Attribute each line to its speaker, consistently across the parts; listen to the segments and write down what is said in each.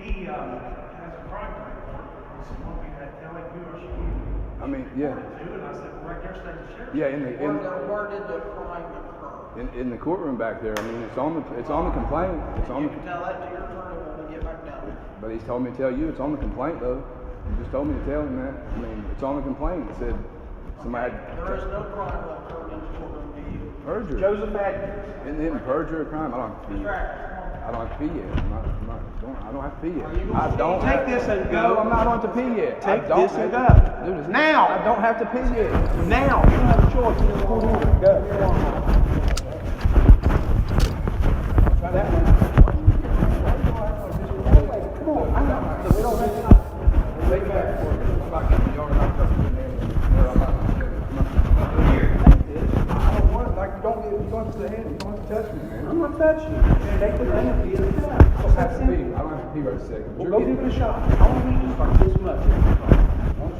Speaker 1: He has a crime report. He said, "Want me to tell him who or she is?"
Speaker 2: I mean, yeah.
Speaker 1: And I said, "Right there, state the sheriff."
Speaker 2: Yeah,
Speaker 3: Where did the crime occur?
Speaker 2: in the courtroom back there. I mean, it's on the complaint. It's on
Speaker 3: You
Speaker 2: the.
Speaker 3: can tell that to your attorney when we get back down there.
Speaker 2: But he's told me to tell you it's on the complaint though. He just told me to tell him that. I mean, it's on the complaint. It said somebody had
Speaker 3: There is no crime that occurred in the courtroom to you.
Speaker 2: perjury.
Speaker 1: Joseph Adkins.
Speaker 2: Isn't perjury a crime? I don't have to pee. I don't have to pee yet. I don't have to pee yet. I don't.
Speaker 1: Take this and
Speaker 2: No,
Speaker 1: go.
Speaker 2: I'm not on to pee yet.
Speaker 1: Take
Speaker 2: I don't
Speaker 1: this and
Speaker 2: have to-
Speaker 1: go.
Speaker 2: Dude, it's
Speaker 1: Now.
Speaker 2: I don't have to pee yet.
Speaker 1: Now, you don't have a choice. You're in court order. Go. Try that one. Come on. I know. We don't have to.
Speaker 2: Take it back for you. I'm not getting the yard. I'm not getting the Here, take this. I don't want it. Like, you don't get the hand. You don't have to touch me, man.
Speaker 1: I'm not touching you. Take the thing and get it out.
Speaker 2: I don't have to pee. I don't have to pee right a second.
Speaker 1: Well, go give it a shot. I only need just like this much.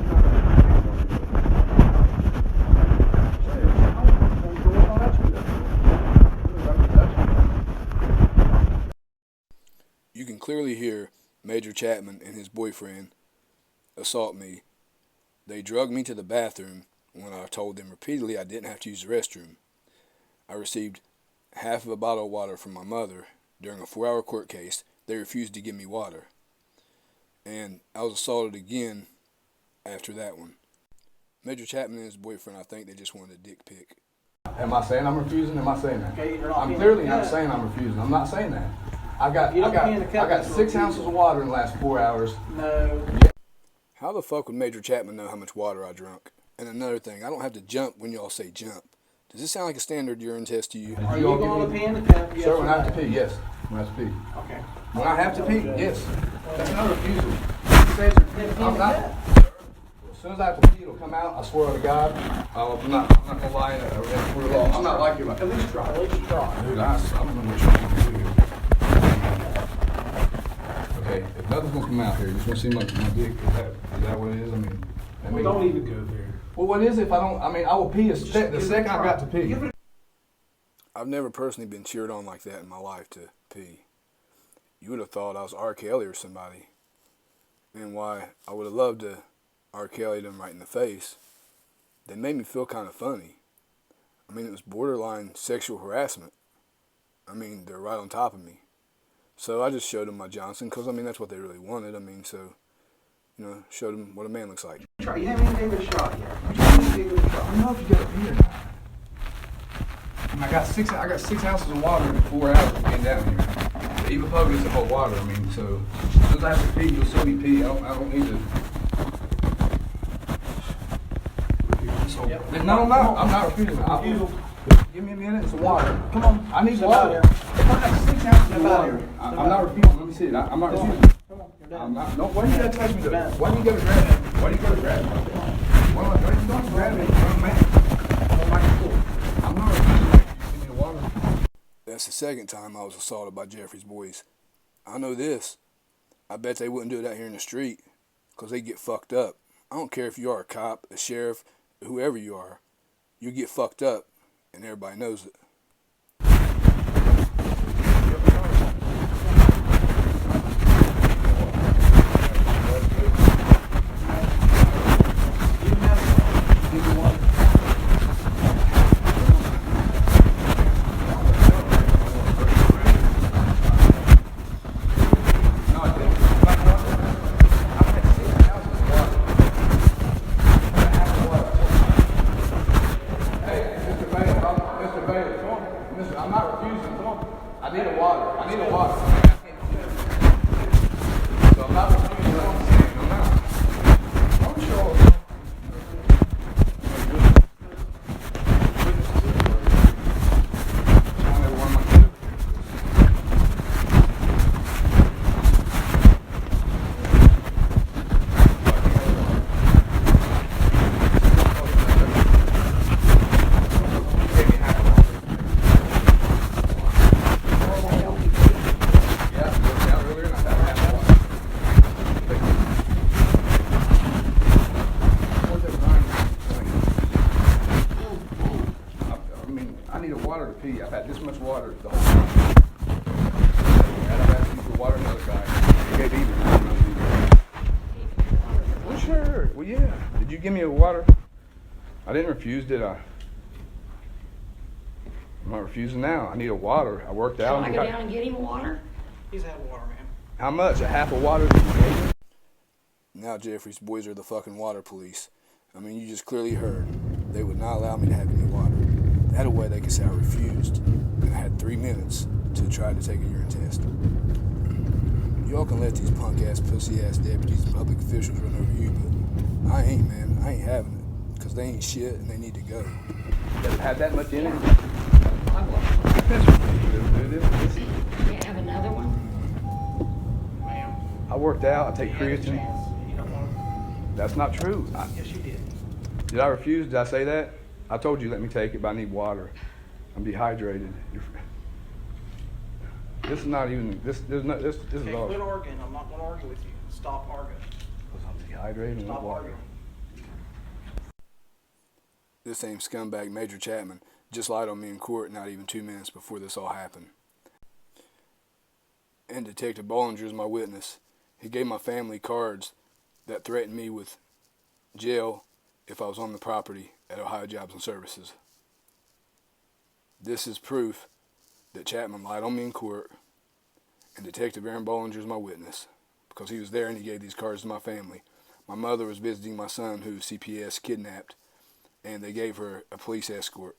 Speaker 4: You can clearly hear Major Chapman and his boyfriend assault me. They drugged me to the bathroom when I told them repeatedly I didn't have to use the restroom. I received half of a bottle of water from my mother during a 4-hour court case. They refused to give me water. And I was assaulted again after that one. Major Chapman and his boyfriend, I think they just wanted a dick pic.
Speaker 2: Am I saying I'm refusing? Am I saying that?
Speaker 3: Okay, you're not
Speaker 2: I'm
Speaker 3: being
Speaker 2: clearly
Speaker 3: a
Speaker 2: not
Speaker 3: cunt.
Speaker 2: saying I'm refusing. I'm not saying that. I got
Speaker 3: You don't being a cunt,
Speaker 2: I got
Speaker 3: that's
Speaker 2: 6
Speaker 3: refusing.
Speaker 2: ounces of water in the last 4 hours.
Speaker 3: No.
Speaker 4: How the fuck would Major Chapman know how much water I drunk? And another thing, I don't have to jump when y'all say jump. Does this sound like a standard urine test to you?
Speaker 3: Are you
Speaker 2: all give
Speaker 3: going to
Speaker 2: me-
Speaker 3: pee in the cup? Yes
Speaker 2: Sir,
Speaker 3: or
Speaker 2: when I have
Speaker 3: no?
Speaker 2: to pee, yes. When I have to pee.
Speaker 3: Okay.
Speaker 2: When I have to pee, yes. That's not a refusal. He says I'm not. As soon as I have to pee, it'll come out. I swear to God. I'm not gonna lie. I'm not like you. At least try.
Speaker 3: At least try.
Speaker 2: Dude, I don't know what you're gonna do here. Okay, if nothing's gonna come out here, you just wanna seem like my dick. Is that what it is? I mean,
Speaker 1: Don't even go there.
Speaker 2: Well, what is it if I don't? I mean, I will pee the second I got to pee.
Speaker 4: I've never personally been cheered on like that in my life to pee. You would have thought I was R. Kelly or somebody. And why I would have loved to R. Kelly them right in the face. They made me feel kind of funny. I mean, it was borderline sexual harassment. I mean, they're right on top of me. So I just showed them my Johnson because, I mean, that's what they really wanted. I mean, so, you know, showed them what a man looks like.
Speaker 3: You haven't even given it a shot yet. You haven't even given it a shot.
Speaker 2: I don't know if you got to pee or not. I mean, I got 6 ounces of water in 4 hours of being down here. Even Pug is the whole water. I mean, so as soon as I have to pee, you'll see me pee. I don't need to. So, no, I'm not refusing. Give me a minute. It's water. Come on. I need water. If I got 6 ounces of water, I'm not refusing. Let me see it. I'm not refusing. I'm not. No. Why do you gotta touch me? Why do you gotta grab me? Why do you gotta grab me? Why do you don't grab me? I'm not refusing. Give me the water.
Speaker 4: That's the second time I was assaulted by Jeffrey's boys. I know this. I bet they wouldn't do it out here in the street because they get fucked up. I don't care if you are a cop, a sheriff, whoever you are. You get fucked up, and everybody knows it.
Speaker 2: Mr. Bailey, Did you give me a water? I didn't refuse, did I? I'm not refusing now. I need a water. I worked out.
Speaker 5: Can I go down and get him water?
Speaker 3: He's had water, ma'am.
Speaker 2: How much? A half a water that you gave me?
Speaker 4: Now Jeffrey's boys are the fucking water police. I mean, you just clearly heard. They would not allow me to have any water. That way they could say I refused. And I had 3 minutes to try to take a urine test. Y'all can let these punk-ass, pussy-ass deputies and public officials run over you, but I ain't, man. I ain't having it. Because they ain't shit and they need to go.
Speaker 2: Does it have that much in it?
Speaker 5: I will. Can't have another one?
Speaker 3: Ma'am.
Speaker 2: I worked out. I take
Speaker 3: You had a
Speaker 2: creatine.
Speaker 3: chance. You don't want
Speaker 2: That's not true.
Speaker 3: Yes, you did.
Speaker 2: Did I refuse? Did I say that? I told you let me take it, but I need water. I'm dehydrated. This is not even. This is
Speaker 3: Okay,
Speaker 2: all.
Speaker 3: quit arguing. I'm not going to argue with you. Stop arguing.
Speaker 2: I'm dehydrated and
Speaker 3: Stop
Speaker 2: water.
Speaker 3: arguing.
Speaker 4: This same scumbag, Major Chapman, just lied on me in court not even 2 minutes before this all happened. And Detective Bollinger is my witness. He gave my family cards that threatened me with jail if I was on the property at Ohio Jobs and Services. This is proof that Chapman lied on me in court, and Detective Aaron Bollinger is my witness because he was there and he gave these cards to my family. My mother was visiting my son who CPS kidnapped, and they gave her a police escort,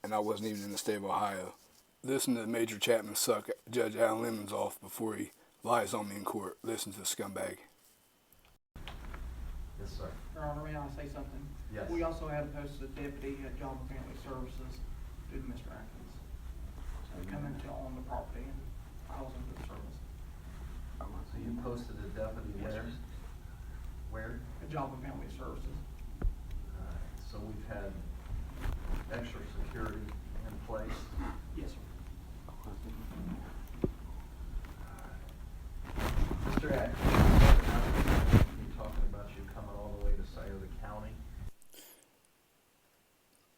Speaker 4: and I wasn't even in the state of Ohio. Listen to Major Chapman suck Judge Alan Lemons off before he lies on me in court. Listen to the scumbag.
Speaker 6: Yes, sir.
Speaker 3: Your Honor, may I say something?
Speaker 6: Yes.
Speaker 3: We also had posted a deputy at Job and Family Services due to Mr. Atkins. So he come into on the property and I was in good service.
Speaker 6: So you posted a deputy
Speaker 3: Yes,
Speaker 6: where?
Speaker 3: sir.
Speaker 6: Where?
Speaker 3: At Job and Family Services.
Speaker 6: So we've had extra security in place.
Speaker 3: Yes, sir.
Speaker 6: Mr. Atkins, you talking about you coming all the way to Scioto County?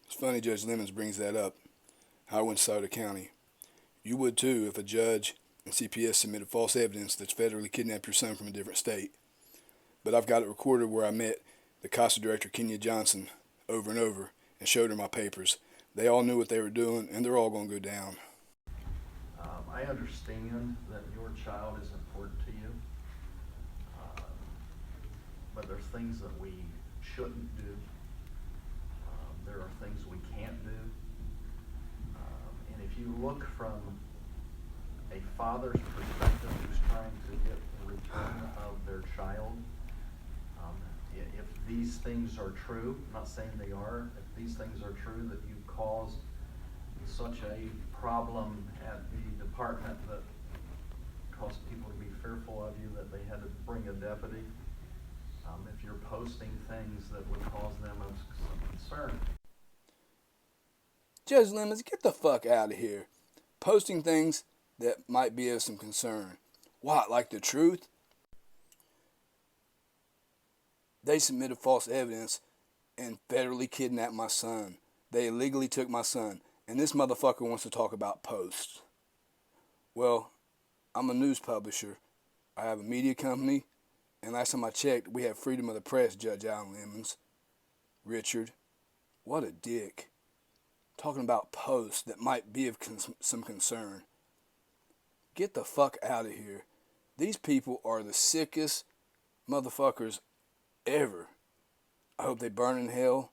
Speaker 4: It's funny Judge Lemons brings that up, how I went to Scioto County. You would too if a judge and CPS submitted false evidence that's federally kidnapped your son from a different state. But I've got it recorded where I met the CASA director, Kenya Johnson, over and over and showed her my papers. They all knew what they were doing, and they're all going to go down.
Speaker 6: I understand that your child is important to you, but there's things that we shouldn't do. There are things we can't do. And if you look from a father's perspective who's trying to get the return of their child, if these things are true, I'm not saying they are, if these things are true, that you caused such a problem at the department that caused people to be fearful of you that they had to bring a deputy, if you're posting things that would cause them some concern.
Speaker 4: Judge Lemons, get the fuck out of here. Posting things that might be of some concern. What, like the truth? They submitted false evidence and federally kidnapped my son. They illegally took my son. And this motherfucker wants to talk about posts. Well, I'm a news publisher. I have a media company. And last time I checked, we have freedom of the press, Judge Alan Lemons. Richard, what a dick. Talking about posts that might be of some concern. Get the fuck out of here. These people are the sickest motherfuckers ever. I hope they burn in hell,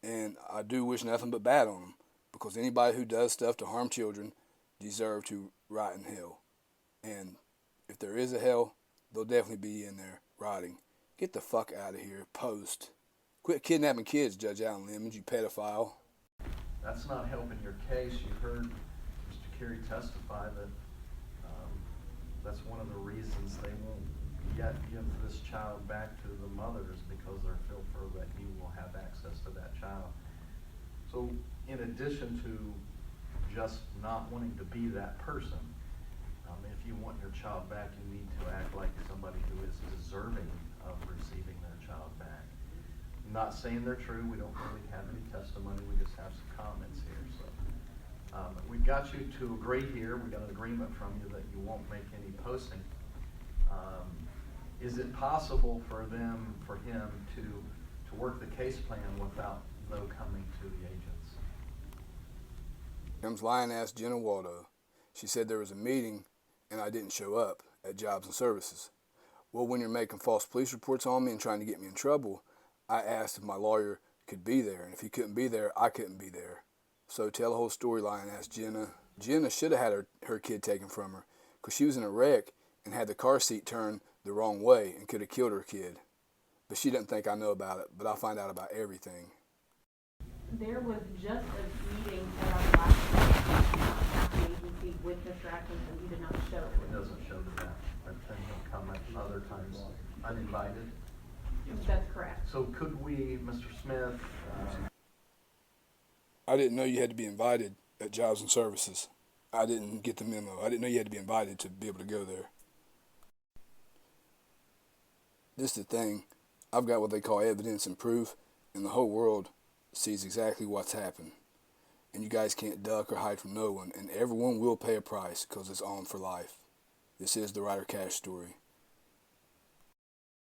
Speaker 4: and I do wish nothing but bad on them, because anybody who does stuff to harm children deserve to rot in hell. And if there is a hell, they'll definitely be in there rotting. Get the fuck out of here. Post. Quit kidnapping kids, Judge Alan Lemons, you pedophile.
Speaker 6: That's not helping your case. You heard Mr. Carey testify that that's one of the reasons they won't yet give this child back to the mothers, because they're fearful that you will have access to that child. So in addition to just not wanting to be that person, if you want your child back, you need to act like somebody who is deserving of receiving their child back. I'm not saying they're true. We don't really have any testimony. We just have some comments here. So we've got you to agree here. We got an agreement from you that you won't make any posting. Is it possible for him to to work the case plan without though coming to the agents.
Speaker 4: Kim's lying asked Jenna Waldo. She said there was a meeting and I didn't show up at Jobs and Services. Well, when you're making false police reports on me and trying to get me in trouble, I asked if my lawyer could be there, and if he couldn't be there, I couldn't be there. So tell the whole story, lying asked Jenna. Jenna should have had her kid taken from her because she was in a wreck and had the car seat turned the wrong way and could have killed her kid. But she didn't think I know about it, but I find out about everything.
Speaker 7: There was just a meeting at our last agency with Mr. Atkins, and he did not show.
Speaker 6: It doesn't show that. But then he'll come at other times uninvited.
Speaker 7: That's correct.
Speaker 6: So could we, Mr. Smith,
Speaker 4: I didn't know you had to be invited at Jobs and Services. I didn't get the memo. I didn't know you had to be invited to be able to go there. This is the thing. I've got what they call evidence and proof, and the whole world sees exactly what's happened. And you guys can't duck or hide from no one, and everyone will pay a price because it's on for life. This is the Ryder Cash story.